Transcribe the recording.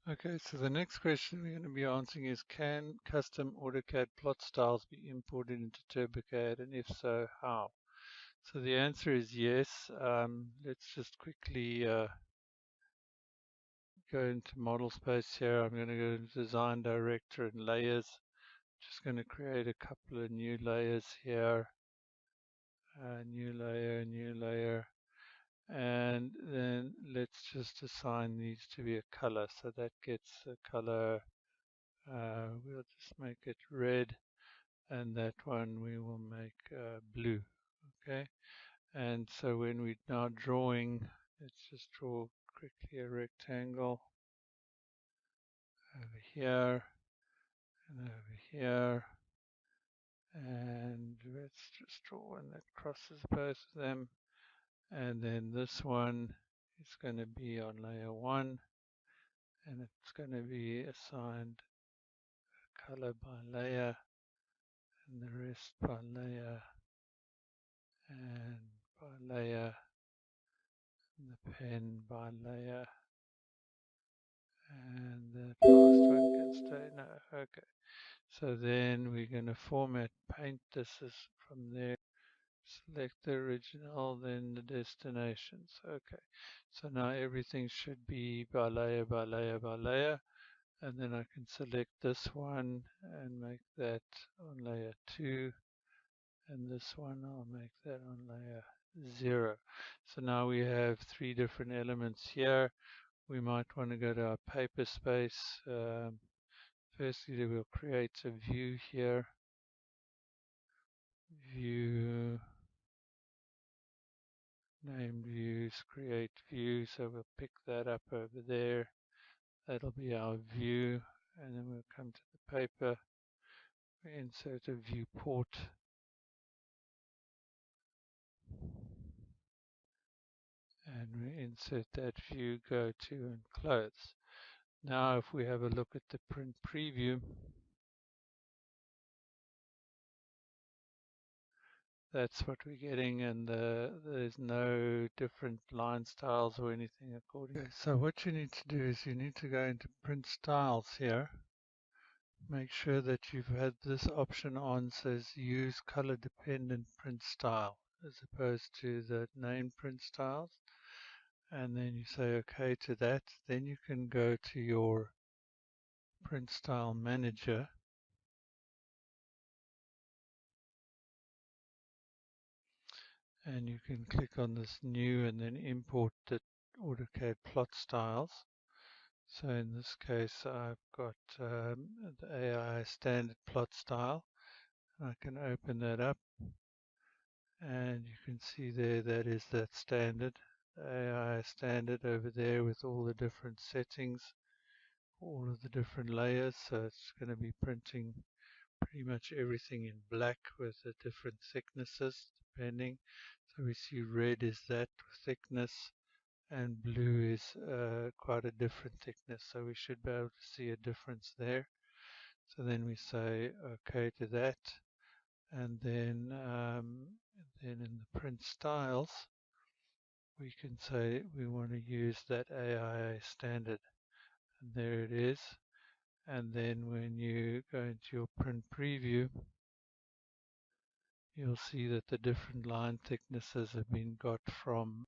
Okay, so the next question we're going to be answering is, can custom AutoCAD plot styles be imported into TurboCAD, and if so, how? So the answer is yes. Let's just quickly go into model space here. I'm going to go into design director and layers. Just going to create a couple of new layers here. New layer. And then let's just assign these to be a color. So that gets a color, we'll just make it red, and that one we will make blue. Okay, and so when we're now drawing, let's just draw quickly a rectangle over here and over here, and let's just draw one that crosses both of them, and then this one is going to be on layer 1, and it's going to be assigned color by layer, and the rest by layer, and by layer, and the pen by layer, and that last one can stay. No, okay. So then we're going to format paint this as from there. Select the original, then the destinations. Okay. So now everything should be by layer, by layer, by layer. And then I can select this one and make that on layer 2. And this one I'll make that on layer 0. So now we have 3 different elements here. We might want to go to our paper space. Firstly, we'll create a view here. View, named views, create view. So we'll pick that up over there. That'll be our view. And then we'll come to the paper. We insert a viewport. And we insert that view, go to, and close. Now if we have a look at the print preview, that's what we're getting, and there's no different line styles or anything according. Okay, so what you need to do is you need to go into print styles here. Make sure that you've had this option on, says use color dependent print style, as opposed to the name print styles. And then you say okay to that. Then you can go to your print style manager, and you can click on this new and then import the AutoCAD plot styles. So in this case I've got the AI standard plot style. I can open that up, and you can see there that is that standard, AI standard over there with all the different settings, all of the different layers. So it's going to be printing pretty much everything in black with the different thicknesses depending. So we see red is that thickness, and blue is quite a different thickness. So we should be able to see a difference there. So then we say okay to that, and then in the print styles we can say we want to use that AIA standard, and there it is. And then when you go into your print preview, you'll see that the different line thicknesses have been got from